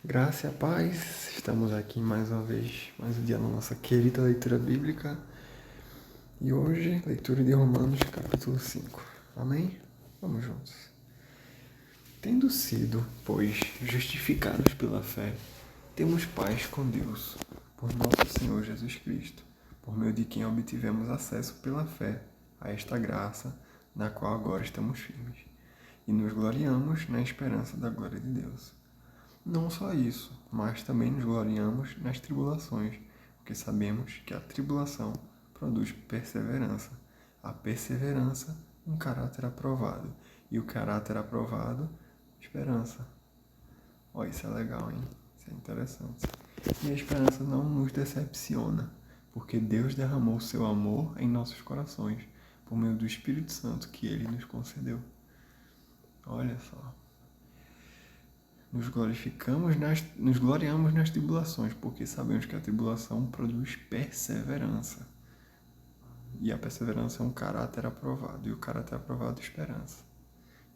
Graça e a paz, estamos aqui mais uma vez, mais um dia na nossa querida leitura bíblica. E hoje, leitura de Romanos, capítulo 5. Amém? Vamos juntos. Tendo sido, pois, justificados pela fé, temos paz com Deus, por nosso Senhor Jesus Cristo, por meio de quem obtivemos acesso pela fé a esta graça, na qual agora estamos firmes, e nos gloriamos na esperança da glória de Deus. Não só isso, mas também nos gloriamos nas tribulações, porque sabemos que a tribulação produz perseverança. A perseverança, um caráter aprovado. E o caráter aprovado, esperança. Ó, isso é legal, hein? Isso é interessante. E a esperança não nos decepciona, porque Deus derramou seu amor em nossos corações, por meio do Espírito Santo que Ele nos concedeu. Olha só. Nos gloriamos nas tribulações, porque sabemos que a tribulação produz perseverança. E a perseverança é um caráter aprovado, e o caráter aprovado é esperança.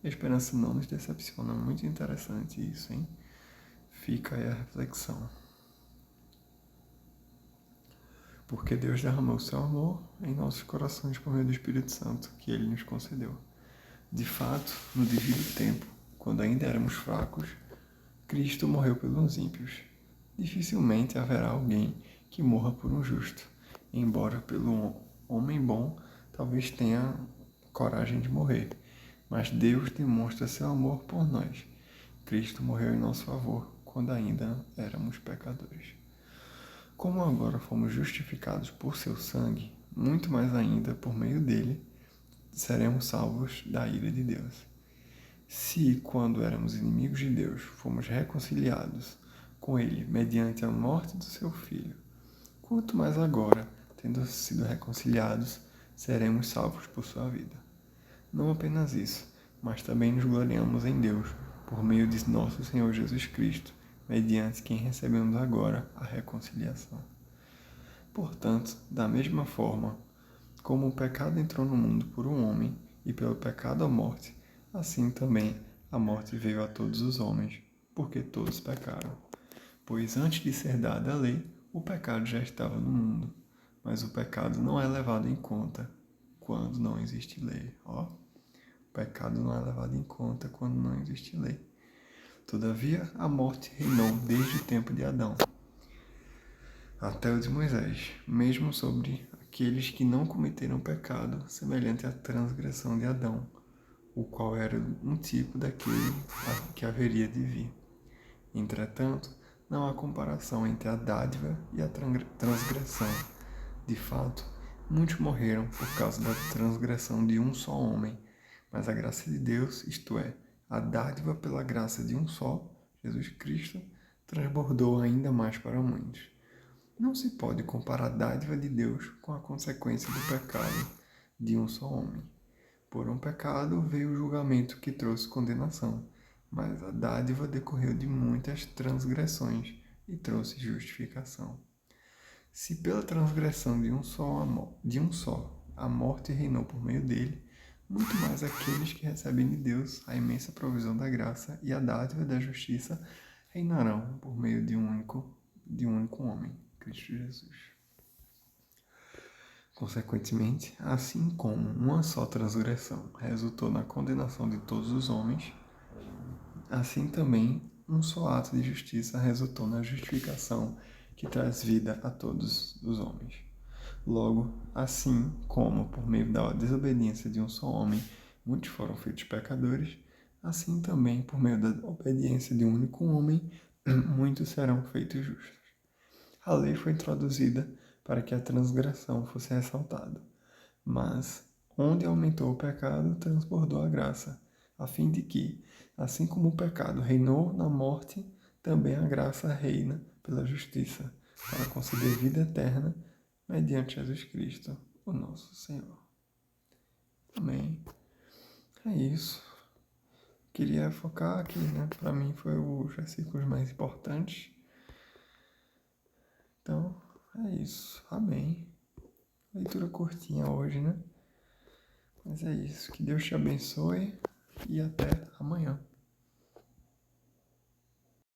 E a esperança não nos decepciona. Muito interessante isso, hein? Fica aí a reflexão. Porque Deus derramou seu amor em nossos corações por meio do Espírito Santo que Ele nos concedeu. De fato, no devido tempo, quando ainda éramos fracos, Cristo morreu pelos ímpios. Dificilmente haverá alguém que morra por um justo, embora pelo homem bom talvez tenha coragem de morrer. Mas Deus demonstra seu amor por nós. Cristo morreu em nosso favor quando ainda éramos pecadores. Como agora fomos justificados por seu sangue, muito mais ainda por meio dele seremos salvos da ira de Deus. Se, quando éramos inimigos de Deus, fomos reconciliados com Ele mediante a morte do seu Filho, quanto mais agora, tendo sido reconciliados, seremos salvos por sua vida. Não apenas isso, mas também nos gloriamos em Deus, por meio de nosso Senhor Jesus Cristo, mediante quem recebemos agora a reconciliação. Portanto, da mesma forma, como o pecado entrou no mundo por um homem, e pelo pecado a morte, assim também a morte veio a todos os homens, porque todos pecaram. Pois antes de ser dada a lei, o pecado já estava no mundo, mas o pecado não é levado em conta quando não existe lei. O pecado não é levado em conta quando não existe lei. Todavia, a morte reinou desde o tempo de Adão até o de Moisés, mesmo sobre aqueles que não cometeram pecado, semelhante à transgressão de Adão, o qual era um tipo daquele que haveria de vir. Entretanto, não há comparação entre a dádiva e a transgressão. De fato, muitos morreram por causa da transgressão de um só homem, mas a graça de Deus, isto é, a dádiva pela graça de um só, Jesus Cristo, transbordou ainda mais para muitos. Não se pode comparar a dádiva de Deus com a consequência do pecado de um só homem. Por um pecado veio o julgamento que trouxe condenação, mas a dádiva decorreu de muitas transgressões e trouxe justificação. Se pela transgressão de um só a morte reinou por meio dele, muito mais aqueles que recebem de Deus a imensa provisão da graça e a dádiva da justiça reinarão por meio de um único homem, Cristo Jesus. Consequentemente, assim como uma só transgressão resultou na condenação de todos os homens, assim também um só ato de justiça resultou na justificação que traz vida a todos os homens. Logo, assim como por meio da desobediência de um só homem muitos foram feitos pecadores, assim também por meio da obediência de um único homem muitos serão feitos justos. A lei foi introduzida para que a transgressão fosse ressaltada. Mas, onde aumentou o pecado, transbordou a graça, a fim de que, assim como o pecado reinou na morte, também a graça reina pela justiça, para conceder vida eterna mediante Jesus Cristo, o nosso Senhor. Amém. É isso. Queria focar aqui, Para mim foi os versículos mais importantes. Então, é isso. Amém. Leitura curtinha hoje, Mas é isso. Que Deus te abençoe e até amanhã.